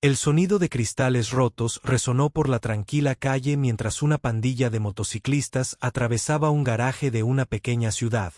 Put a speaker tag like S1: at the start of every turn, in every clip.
S1: El sonido de cristales rotos resonó por la tranquila calle mientras una pandilla de motociclistas atravesaba un garaje de una pequeña ciudad,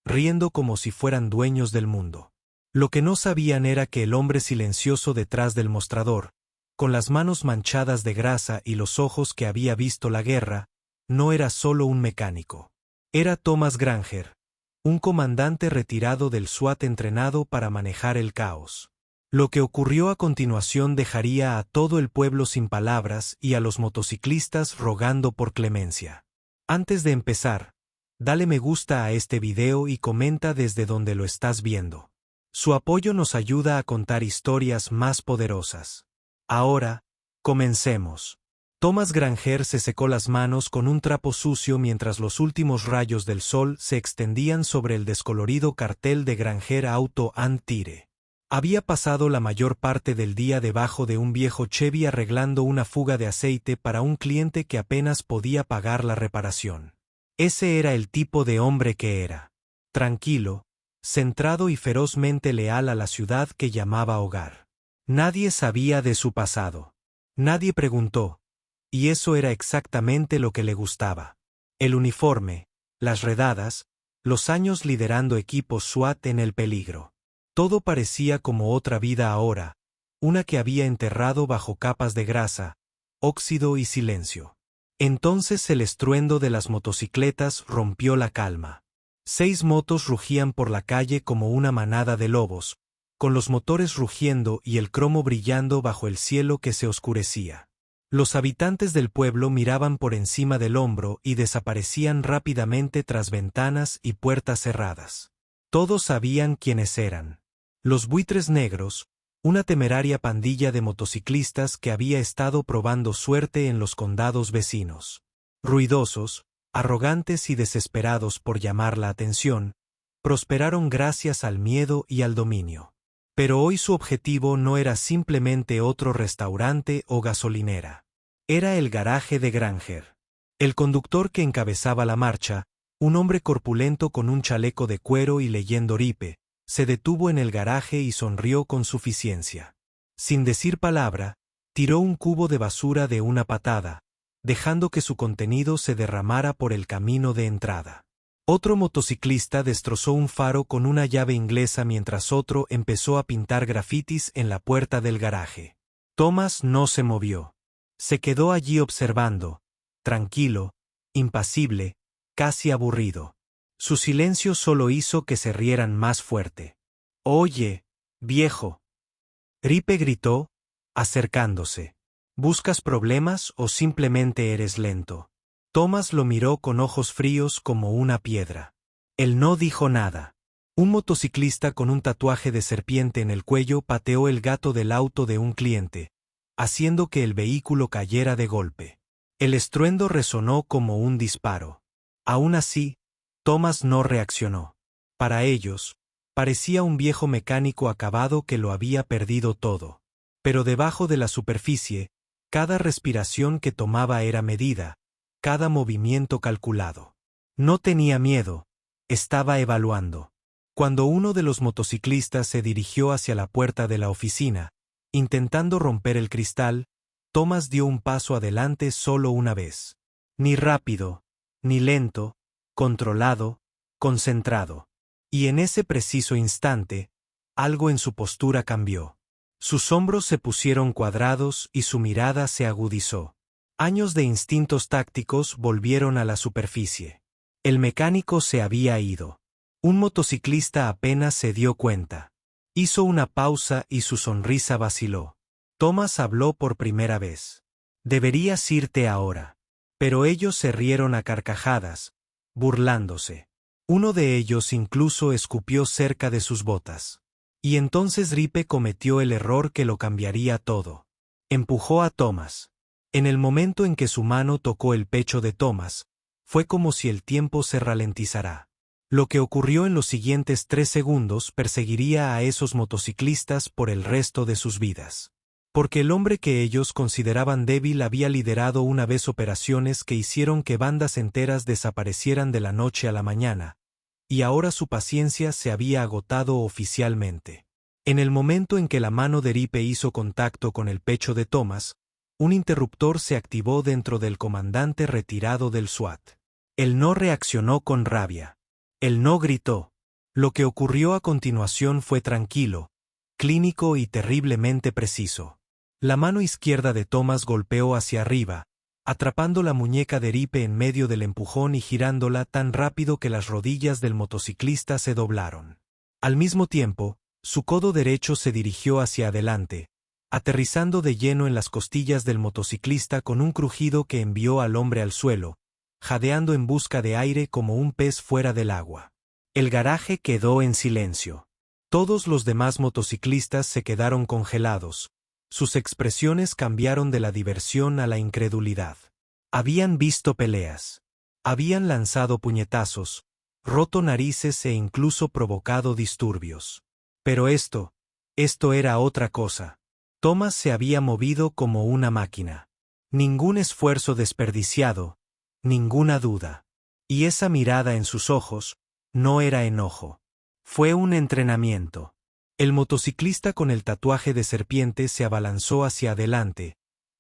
S1: riendo como si fueran dueños del mundo. Lo que no sabían era que el hombre silencioso detrás del mostrador, con las manos manchadas de grasa y los ojos que había visto la guerra, no era solo un mecánico. Era Thomas Granger, un comandante retirado del SWAT entrenado para manejar el caos. Lo que ocurrió a continuación dejaría a todo el pueblo sin palabras y a los motociclistas rogando por clemencia. Antes de empezar, dale me gusta a este video y comenta desde donde lo estás viendo. Su apoyo nos ayuda a contar historias más poderosas. Ahora, comencemos. Thomas Granger se secó las manos con un trapo sucio mientras los últimos rayos del sol se extendían sobre el descolorido cartel de Granger Auto and Tire. Había pasado la mayor parte del día debajo de un viejo Chevy arreglando una fuga de aceite para un cliente que apenas podía pagar la reparación. Ese era el tipo de hombre que era. Tranquilo, centrado y ferozmente leal a la ciudad que llamaba hogar. Nadie sabía de su pasado. Nadie preguntó. Y eso era exactamente lo que le gustaba. El uniforme, las redadas, los años liderando equipos SWAT en el peligro. Todo parecía como otra vida ahora, una que había enterrado bajo capas de grasa, óxido y silencio. Entonces el estruendo de las motocicletas rompió la calma. 6 motos rugían por la calle como una manada de lobos, con los motores rugiendo y el cromo brillando bajo el cielo que se oscurecía. Los habitantes del pueblo miraban por encima del hombro y desaparecían rápidamente tras ventanas y puertas cerradas. Todos sabían quiénes eran. Los Buitres Negros, una temeraria pandilla de motociclistas que había estado probando suerte en los condados vecinos. Ruidosos, arrogantes y desesperados por llamar la atención, prosperaron gracias al miedo y al dominio. Pero hoy su objetivo no era simplemente otro restaurante o gasolinera. Era el garaje de Granger. El conductor que encabezaba la marcha, un hombre corpulento con un chaleco de cuero y leyendo Ripe, se detuvo en el garaje y sonrió con suficiencia. Sin decir palabra, tiró un cubo de basura de una patada, dejando que su contenido se derramara por el camino de entrada. Otro motociclista destrozó un faro con una llave inglesa mientras otro empezó a pintar grafitis en la puerta del garaje. Thomas no se movió. Se quedó allí observando, tranquilo, impasible, casi aburrido. Su silencio solo hizo que se rieran más fuerte. «Oye, viejo», Ripe gritó, acercándose. «¿Buscas problemas o simplemente eres lento?» Thomas lo miró con ojos fríos como una piedra. Él no dijo nada. Un motociclista con un tatuaje de serpiente en el cuello pateó el gato del auto de un cliente, haciendo que el vehículo cayera de golpe. El estruendo resonó como un disparo. Aún así, Thomas no reaccionó. Para ellos, parecía un viejo mecánico acabado que lo había perdido todo. Pero debajo de la superficie, cada respiración que tomaba era medida, cada movimiento calculado. No tenía miedo, estaba evaluando. Cuando uno de los motociclistas se dirigió hacia la puerta de la oficina, intentando romper el cristal, Thomas dio un paso adelante solo una vez. Ni rápido, ni lento, controlado, concentrado. Y en ese preciso instante, algo en su postura cambió. Sus hombros se pusieron cuadrados y su mirada se agudizó. Años de instintos tácticos volvieron a la superficie. El mecánico se había ido. Un motociclista apenas se dio cuenta. Hizo una pausa y su sonrisa vaciló. Thomas habló por primera vez. «Deberías irte ahora». Pero ellos se rieron a carcajadas, burlándose. Uno de ellos incluso escupió cerca de sus botas. Y entonces Ripe cometió el error que lo cambiaría todo. Empujó a Thomas. En el momento en que su mano tocó el pecho de Thomas, fue como si el tiempo se ralentizara. Lo que ocurrió en los siguientes 3 segundos perseguiría a esos motociclistas por el resto de sus vidas. Porque el hombre que ellos consideraban débil había liderado una vez operaciones que hicieron que bandas enteras desaparecieran de la noche a la mañana, y ahora su paciencia se había agotado oficialmente. En el momento en que la mano de Ripe hizo contacto con el pecho de Thomas, un interruptor se activó dentro del comandante retirado del SWAT. Él no reaccionó con rabia. Él no gritó. Lo que ocurrió a continuación fue tranquilo, clínico y terriblemente preciso. La mano izquierda de Thomas golpeó hacia arriba, atrapando la muñeca de Ripe en medio del empujón y girándola tan rápido que las rodillas del motociclista se doblaron. Al mismo tiempo, su codo derecho se dirigió hacia adelante, aterrizando de lleno en las costillas del motociclista con un crujido que envió al hombre al suelo, jadeando en busca de aire como un pez fuera del agua. El garaje quedó en silencio. Todos los demás motociclistas se quedaron congelados. Sus expresiones cambiaron de la diversión a la incredulidad. Habían visto peleas. Habían lanzado puñetazos, roto narices e incluso provocado disturbios. Pero esto era otra cosa. Thomas se había movido como una máquina. Ningún esfuerzo desperdiciado, ninguna duda. Y esa mirada en sus ojos no era enojo. Fue un entrenamiento. El motociclista con el tatuaje de serpiente se abalanzó hacia adelante,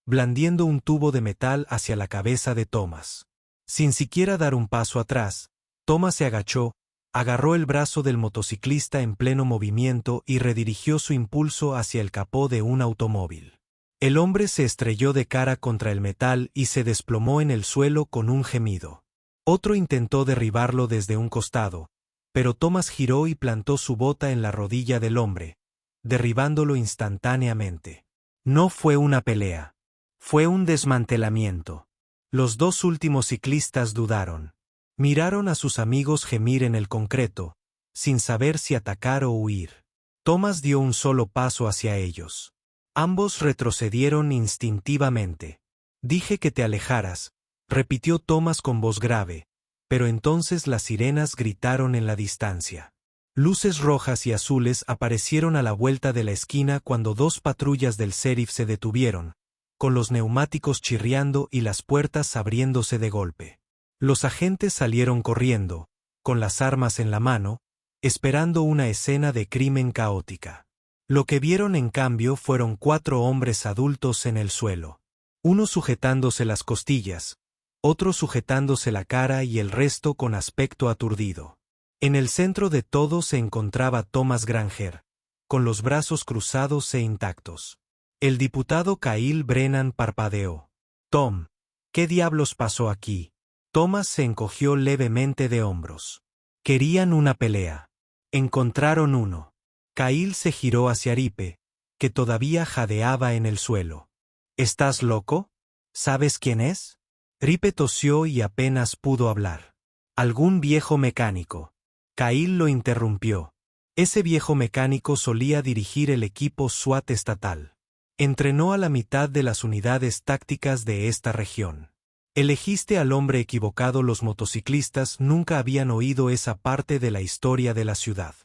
S1: blandiendo un tubo de metal hacia la cabeza de Thomas. Sin siquiera dar un paso atrás, Thomas se agachó, agarró el brazo del motociclista en pleno movimiento y redirigió su impulso hacia el capó de un automóvil. El hombre se estrelló de cara contra el metal y se desplomó en el suelo con un gemido. Otro intentó derribarlo desde un costado, pero Thomas giró y plantó su bota en la rodilla del hombre, derribándolo instantáneamente. No fue una pelea. Fue un desmantelamiento. Los dos últimos ciclistas dudaron. Miraron a sus amigos gemir en el concreto, sin saber si atacar o huir. Thomas dio un solo paso hacia ellos. Ambos retrocedieron instintivamente. Dije que te alejaras, repitió Thomas con voz grave, pero entonces las sirenas gritaron en la distancia. Luces rojas y azules aparecieron a la vuelta de la esquina cuando dos patrullas del sheriff se detuvieron, con los neumáticos chirriando y las puertas abriéndose de golpe. Los agentes salieron corriendo, con las armas en la mano, esperando una escena de crimen caótica. Lo que vieron en cambio fueron 4 hombres adultos en el suelo. Uno sujetándose las costillas, otro sujetándose la cara y el resto con aspecto aturdido. En el centro de todo se encontraba Thomas Granger, con los brazos cruzados e intactos. El diputado Kyle Brennan parpadeó. «Tom, ¿qué diablos pasó aquí?» Thomas se encogió levemente de hombros. Querían una pelea. Encontraron uno. Kyle se giró hacia Ripe, que todavía jadeaba en el suelo. «¿Estás loco? ¿Sabes quién es?» Ripe tosió y apenas pudo hablar. «Algún viejo mecánico». Kyle lo interrumpió. Ese viejo mecánico solía dirigir el equipo SWAT estatal. Entrenó a la mitad de las unidades tácticas de esta región. Elegiste al hombre equivocado. Los motociclistas nunca habían oído esa parte de la historia de la ciudad.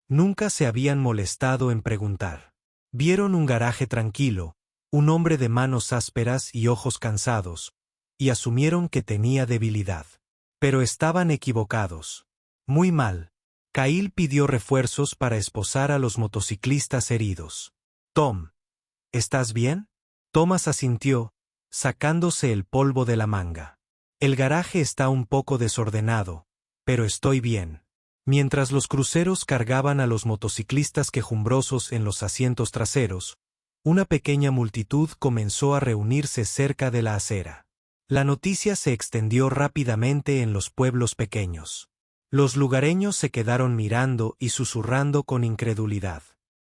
S1: Nunca se habían molestado en preguntar. Vieron un garaje tranquilo, un hombre de manos ásperas y ojos cansados, y asumieron que tenía debilidad. Pero estaban equivocados. Muy mal. Kyle pidió refuerzos para esposar a los motociclistas heridos. «Tom, ¿estás bien?» Thomas asintió, sacándose el polvo de la manga. «El garaje está un poco desordenado, pero estoy bien». Mientras los cruceros cargaban a los motociclistas quejumbrosos en los asientos traseros, una pequeña multitud comenzó a reunirse cerca de la acera. La noticia se extendió rápidamente en los pueblos pequeños. Los lugareños se quedaron mirando y susurrando con incredulidad.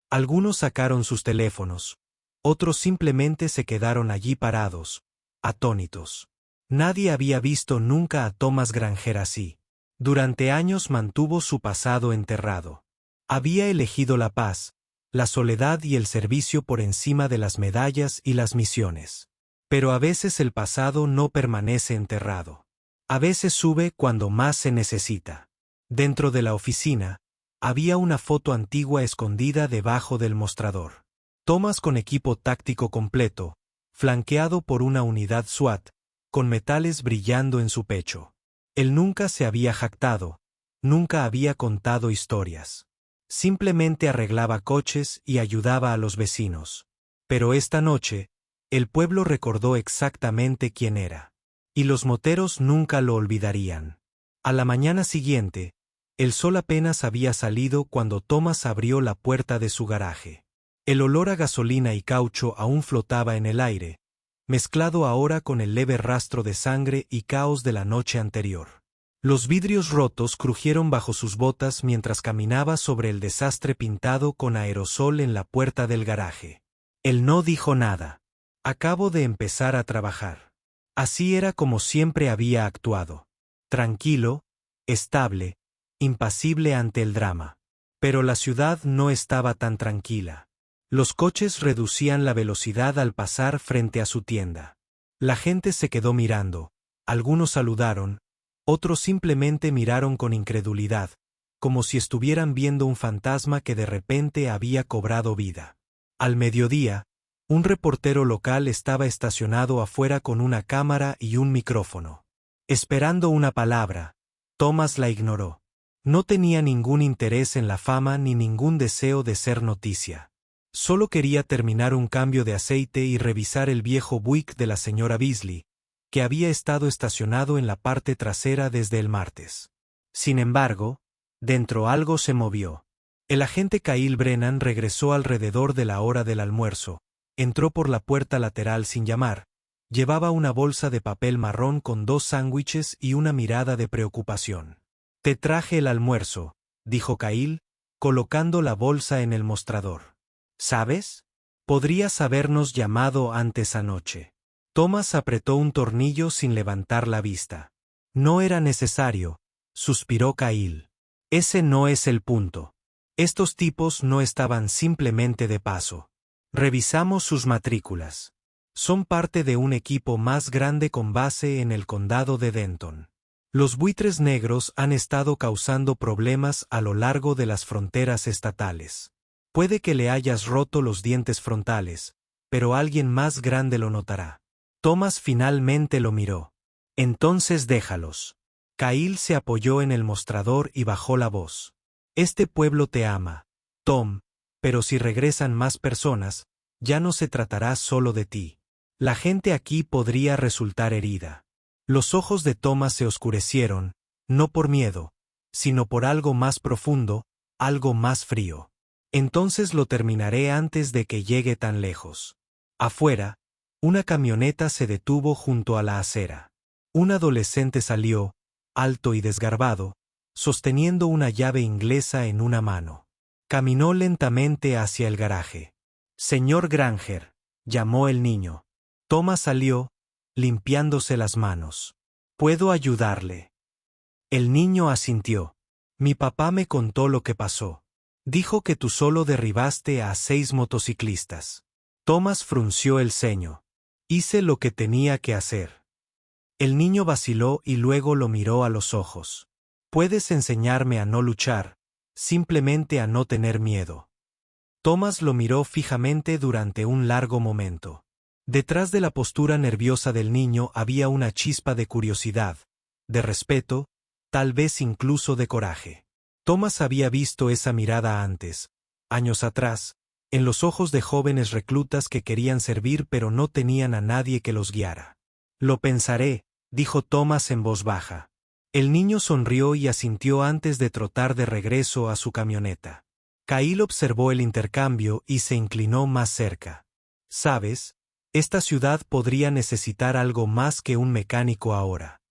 S1: Algunos sacaron sus teléfonos. Otros simplemente se quedaron allí parados, atónitos. Nadie había visto nunca a Thomas Granger así. Durante años mantuvo su pasado enterrado. Había elegido la paz, la soledad y el servicio por encima de las medallas y las misiones. Pero a veces el pasado no permanece enterrado. A veces sube cuando más se necesita. Dentro de la oficina, había una foto antigua escondida debajo del mostrador. Thomas con equipo táctico completo, flanqueado por una unidad SWAT, con metales brillando en su pecho. Él nunca se había jactado, nunca había contado historias. Simplemente arreglaba coches y ayudaba a los vecinos. Pero esta noche, el pueblo recordó exactamente quién era. Y los moteros nunca lo olvidarían. A la mañana siguiente, el sol apenas había salido cuando Thomas abrió la puerta de su garaje. El olor a gasolina y caucho aún flotaba en el aire, mezclado ahora con el leve rastro de sangre y caos de la noche anterior. Los vidrios rotos crujieron bajo sus botas mientras caminaba sobre el desastre pintado con aerosol en la puerta del garaje. Él no dijo nada. Acabo de empezar a trabajar. Así era como siempre había actuado. Tranquilo, estable, impasible ante el drama. Pero la ciudad no estaba tan tranquila. Los coches reducían la velocidad al pasar frente a su tienda. La gente se quedó mirando. Algunos saludaron, otros simplemente miraron con incredulidad, como si estuvieran viendo un fantasma que de repente había cobrado vida. Al mediodía, un reportero local estaba estacionado afuera con una cámara y un micrófono. Esperando una palabra, Thomas la ignoró. No tenía ningún interés en la fama ni ningún deseo de ser noticia. Solo quería terminar un cambio de aceite y revisar el viejo Buick de la señora Beasley, que había estado estacionado en la parte trasera desde el martes. Sin embargo, dentro algo se movió. El agente Kyle Brennan regresó alrededor de la hora del almuerzo, entró por la puerta lateral sin llamar, llevaba una bolsa de papel marrón con 2 sándwiches y una mirada de preocupación. «Te traje el almuerzo», dijo Kyle, colocando la bolsa en el mostrador. «¿Sabes? Podrías habernos llamado antes anoche». Thomas apretó un tornillo sin levantar la vista. «No era necesario», suspiró Kyle. «Ese no es el punto. Estos tipos no estaban simplemente de paso. Revisamos sus matrículas. Son parte de un equipo más grande con base en el condado de Denton. Los buitres negros han estado causando problemas a lo largo de las fronteras estatales. Puede que le hayas roto los dientes frontales, pero alguien más grande lo notará». Thomas finalmente lo miró. «Entonces déjalos». Kyle se apoyó en el mostrador y bajó la voz. «Este pueblo te ama, Tom, pero si regresan más personas, ya no se tratará solo de ti. La gente aquí podría resultar herida». Los ojos de Thomas se oscurecieron, no por miedo, sino por algo más profundo, algo más frío. «Entonces lo terminaré antes de que llegue tan lejos». Afuera, una camioneta se detuvo junto a la acera. Un adolescente salió, alto y desgarbado, sosteniendo una llave inglesa en una mano. Caminó lentamente hacia el garaje. «Señor Granger», llamó el niño. Thomas salió, limpiándose las manos. «¿Puedo ayudarle?». El niño asintió. «Mi papá me contó lo que pasó. Dijo que tú solo derribaste a 6 motociclistas». Thomas frunció el ceño. «Hice lo que tenía que hacer». El niño vaciló y luego lo miró a los ojos. «Puedes enseñarme a no luchar, simplemente a no tener miedo». Thomas lo miró fijamente durante un largo momento. Detrás de la postura nerviosa del niño había una chispa de curiosidad, de respeto, tal vez incluso de coraje. Thomas había visto esa mirada antes, años atrás, en los ojos de jóvenes reclutas que querían servir pero no tenían a nadie que los guiara. «Lo pensaré», dijo Thomas en voz baja. El niño sonrió y asintió antes de trotar de regreso a su camioneta. Kyle observó el intercambio y se inclinó más cerca. «¿Sabes? Esta ciudad podría necesitar algo más que un mecánico ahora».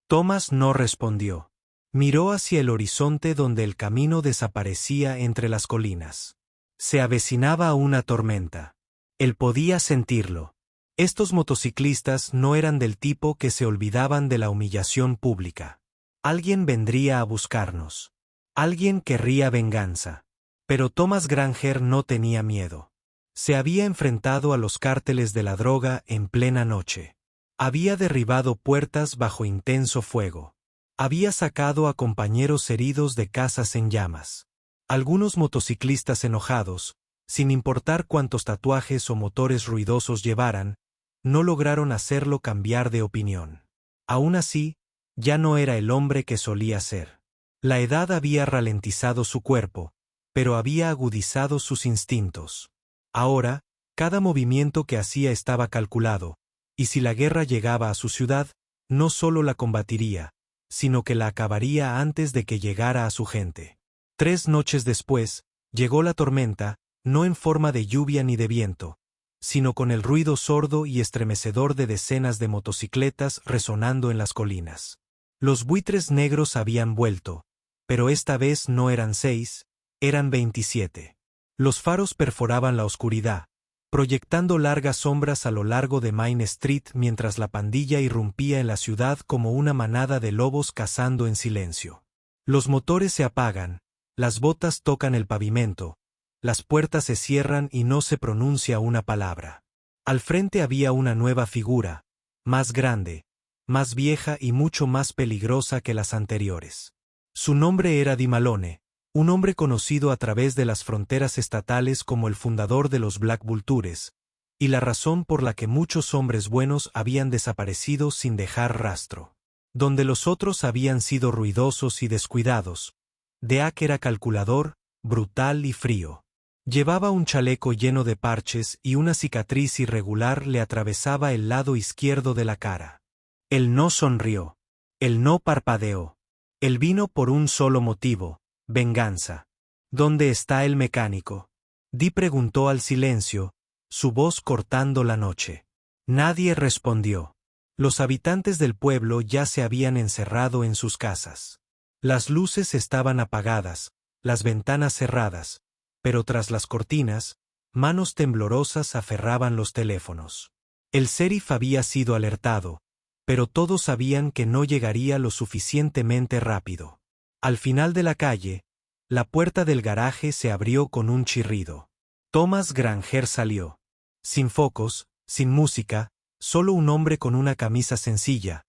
S1: Thomas no respondió. Miró hacia el horizonte donde el camino desaparecía entre las colinas. Se avecinaba una tormenta. Él podía sentirlo. Estos motociclistas no eran del tipo que se olvidaban de la humillación pública. Alguien vendría a buscarnos. Alguien querría venganza. Pero Thomas Granger no tenía miedo. Se había enfrentado a los cárteles de la droga en plena noche. Había derribado puertas bajo intenso fuego. Había sacado a compañeros heridos de casas en llamas. Algunos motociclistas enojados, sin importar cuántos tatuajes o motores ruidosos llevaran, no lograron hacerlo cambiar de opinión. Aún así, ya no era el hombre que solía ser. La edad había ralentizado su cuerpo, pero había agudizado sus instintos. Ahora, cada movimiento que hacía estaba calculado, y si la guerra llegaba a su ciudad, no solo la combatiría, sino que la acabaría antes de que llegara a su gente. 3 noches después, llegó la tormenta, no en forma de lluvia ni de viento, sino con el ruido sordo y estremecedor de decenas de motocicletas resonando en las colinas. Los buitres negros habían vuelto, pero esta vez no eran 6, eran 27. Los faros perforaban la oscuridad, proyectando largas sombras a lo largo de Main Street mientras la pandilla irrumpía en la ciudad como una manada de lobos cazando en silencio. Los motores se apagan, las botas tocan el pavimento, las puertas se cierran y no se pronuncia una palabra. Al frente había una nueva figura, más grande, más vieja y mucho más peligrosa que las anteriores. Su nombre era Di Malone, un hombre conocido a través de las fronteras estatales como el fundador de los Black Vultures, y la razón por la que muchos hombres buenos habían desaparecido sin dejar rastro. Donde los otros habían sido ruidosos y descuidados, Deak era calculador, brutal y frío. Llevaba un chaleco lleno de parches y una cicatriz irregular le atravesaba el lado izquierdo de la cara. Él no sonrió. Él no parpadeó. Él vino por un solo motivo: venganza. ¿Dónde está el mecánico? Di preguntó al silencio, su voz cortando la noche. Nadie respondió. Los habitantes del pueblo ya se habían encerrado en sus casas. Las luces estaban apagadas, las ventanas cerradas, pero tras las cortinas, manos temblorosas aferraban los teléfonos. El sheriff había sido alertado, pero todos sabían que no llegaría lo suficientemente rápido. Al final de la calle, la puerta del garaje se abrió con un chirrido. Thomas Granger salió. Sin focos, sin música, solo un hombre con una camisa sencilla,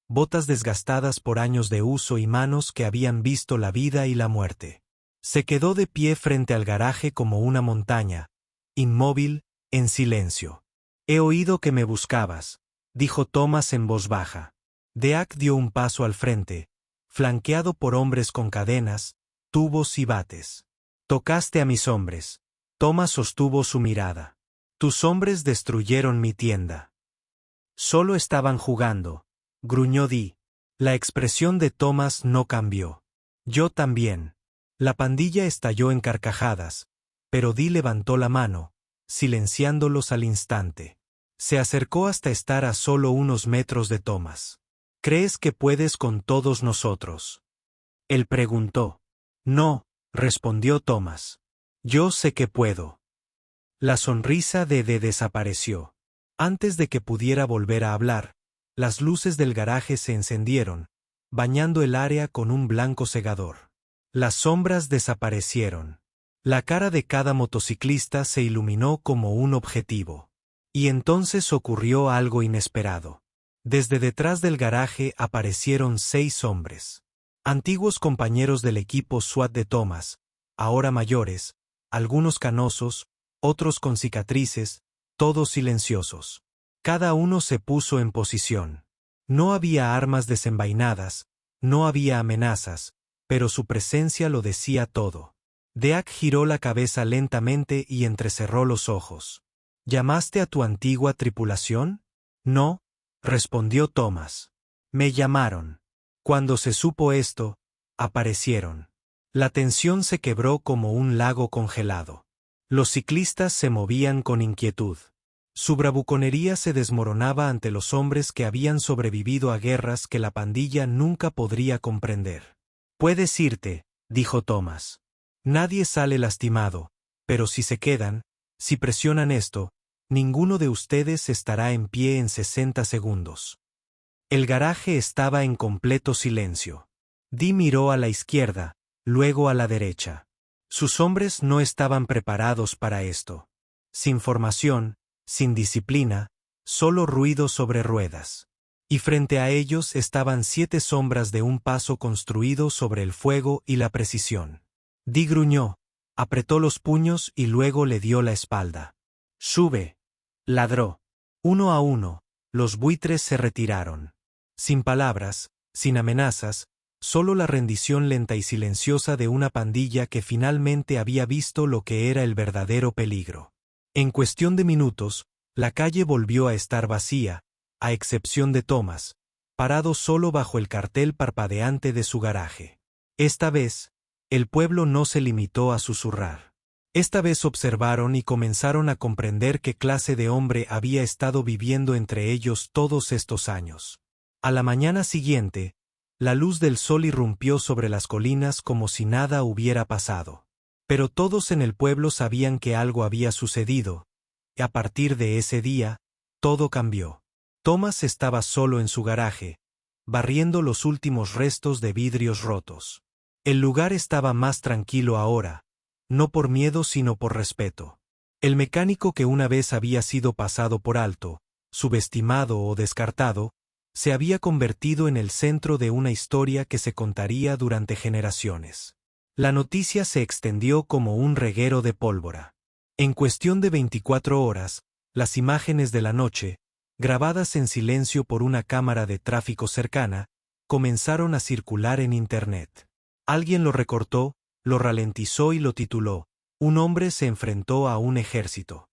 S1: botas desgastadas por años de uso y manos que habían visto la vida y la muerte. Se quedó de pie frente al garaje como una montaña, inmóvil, en silencio. He oído que me buscabas, dijo Thomas en voz baja. Deak dio un paso al frente, flanqueado por hombres con cadenas, tubos y bates. Tocaste a mis hombres. Thomas sostuvo su mirada. Tus hombres destruyeron mi tienda. Solo estaban jugando, gruñó Di. La expresión de Thomas no cambió. Yo también. La pandilla estalló en carcajadas, pero Di levantó la mano, silenciándolos al instante. Se acercó hasta estar a solo unos metros de Thomas. ¿Crees que puedes con todos nosotros? Él preguntó. No, respondió Thomas. Yo sé que puedo. La sonrisa de desapareció. Antes de que pudiera volver a hablar, las luces del garaje se encendieron, bañando el área con un blanco cegador. Las sombras desaparecieron. La cara de cada motociclista se iluminó como un objetivo. Y entonces ocurrió algo inesperado. Desde detrás del garaje aparecieron 6 hombres. Antiguos compañeros del equipo SWAT de Thomas, ahora mayores, algunos canosos, otros con cicatrices, todos silenciosos. Cada uno se puso en posición. No había armas desenvainadas, no había amenazas, pero su presencia lo decía todo. Deak giró la cabeza lentamente y entrecerró los ojos. ¿Llamaste a tu antigua tripulación? No, respondió Thomas. Me llamaron. Cuando se supo esto, aparecieron. La tensión se quebró como un lago congelado. Los ciclistas se movían con inquietud. Su bravuconería se desmoronaba ante los hombres que habían sobrevivido a guerras que la pandilla nunca podría comprender. Puedes irte, dijo Thomas. Nadie sale lastimado, pero si se quedan, si presionan esto, ninguno de ustedes estará en pie en 60 segundos. El garaje estaba en completo silencio. Di miró a la izquierda, luego a la derecha. Sus hombres no estaban preparados para esto. Sin formación, sin disciplina, solo ruido sobre ruedas. Y frente a ellos estaban 7 sombras de un paso construido sobre el fuego y la precisión. Di gruñó, apretó los puños y luego le dio la espalda. Sube, ladró. Uno a uno, los buitres se retiraron. Sin palabras, sin amenazas, Solo la rendición lenta y silenciosa de una pandilla que finalmente había visto lo que era el verdadero peligro. En cuestión de minutos, la calle volvió a estar vacía, a excepción de Thomas, parado solo bajo el cartel parpadeante de su garaje. Esta vez, el pueblo no se limitó a susurrar. Esta vez observaron y comenzaron a comprender qué clase de hombre había estado viviendo entre ellos todos estos años. A la mañana siguiente, la luz del sol irrumpió sobre las colinas como si nada hubiera pasado. Pero todos en el pueblo sabían que algo había sucedido, y a partir de ese día, todo cambió. Thomas estaba solo en su garaje, barriendo los últimos restos de vidrios rotos. El lugar estaba más tranquilo ahora, no por miedo sino por respeto. El mecánico que una vez había sido pasado por alto, subestimado o descartado, se había convertido en el centro de una historia que se contaría durante generaciones. La noticia se extendió como un reguero de pólvora. En cuestión de 24 horas, las imágenes de la noche, grabadas en silencio por una cámara de tráfico cercana, comenzaron a circular en Internet. Alguien lo recortó, lo ralentizó y lo tituló: Un hombre se enfrentó a un ejército.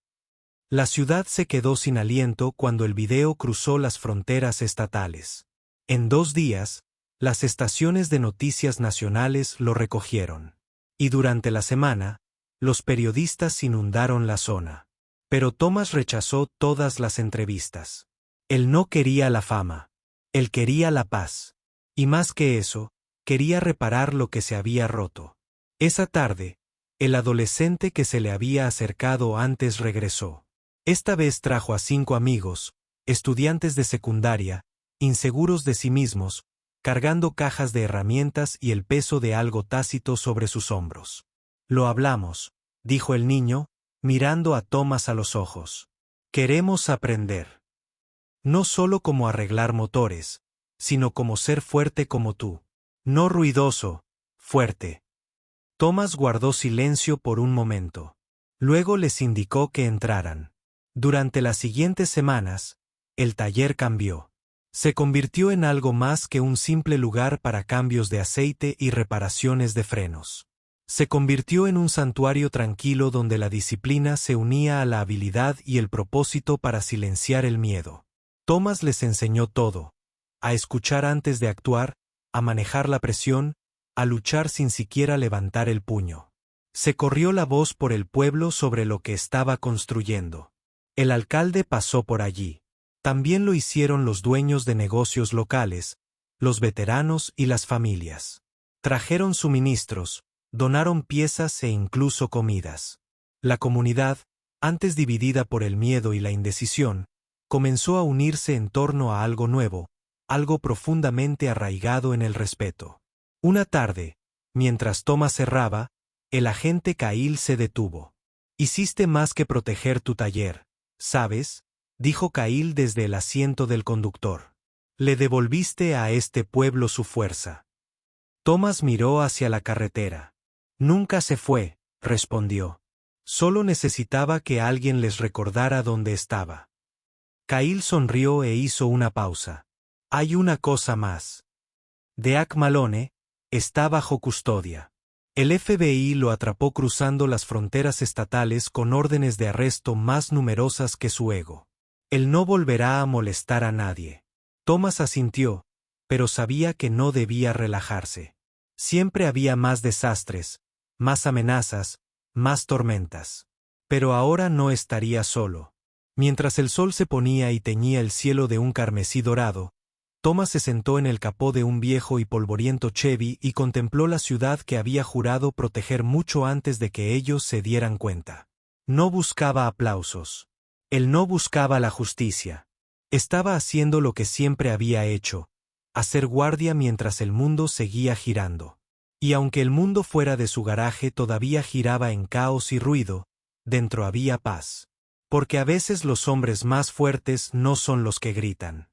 S1: La ciudad se quedó sin aliento cuando el video cruzó las fronteras estatales. En 2 días, las estaciones de noticias nacionales lo recogieron. Y durante la semana, los periodistas inundaron la zona. Pero Thomas rechazó todas las entrevistas. Él no quería la fama. Él quería la paz. Y más que eso, quería reparar lo que se había roto. Esa tarde, el adolescente que se le había acercado antes regresó. Esta vez trajo a 5 amigos, estudiantes de secundaria, inseguros de sí mismos, cargando cajas de herramientas y el peso de algo tácito sobre sus hombros. Lo hablamos, dijo el niño, mirando a Thomas a los ojos. Queremos aprender. No solo cómo arreglar motores, sino cómo ser fuerte como tú. No ruidoso, fuerte. Thomas guardó silencio por un momento. Luego les indicó que entraran. Durante las siguientes semanas, el taller cambió. Se convirtió en algo más que un simple lugar para cambios de aceite y reparaciones de frenos. Se convirtió en un santuario tranquilo donde la disciplina se unía a la habilidad y el propósito para silenciar el miedo. Thomas les enseñó todo: a escuchar antes de actuar, a manejar la presión, a luchar sin siquiera levantar el puño. Se corrió la voz por el pueblo sobre lo que estaba construyendo. El alcalde pasó por allí. También lo hicieron los dueños de negocios locales, los veteranos y las familias. Trajeron suministros, donaron piezas e incluso comidas. La comunidad, antes dividida por el miedo y la indecisión, comenzó a unirse en torno a algo nuevo, algo profundamente arraigado en el respeto. Una tarde, mientras Thomas cerraba, el agente Cahill se detuvo. Hiciste más que proteger tu taller, ¿sabes?, dijo Cahill desde el asiento del conductor. Le devolviste a este pueblo su fuerza. Thomas miró hacia la carretera. Nunca se fue, respondió. Solo necesitaba que alguien les recordara dónde estaba. Cahill sonrió e hizo una pausa. Hay una cosa más. Deak Malone está bajo custodia. El FBI lo atrapó cruzando las fronteras estatales con órdenes de arresto más numerosas que su ego. Él no volverá a molestar a nadie. Thomas asintió, pero sabía que no debía relajarse. Siempre había más desastres, más amenazas, más tormentas. Pero ahora no estaría solo. Mientras el sol se ponía y teñía el cielo de un carmesí dorado, Thomas se sentó en el capó de un viejo y polvoriento Chevy y contempló la ciudad que había jurado proteger mucho antes de que ellos se dieran cuenta. No buscaba aplausos. Él no buscaba la justicia. Estaba haciendo lo que siempre había hecho: hacer guardia mientras el mundo seguía girando. Y aunque el mundo fuera de su garaje todavía giraba en caos y ruido, dentro había paz. Porque a veces los hombres más fuertes no son los que gritan.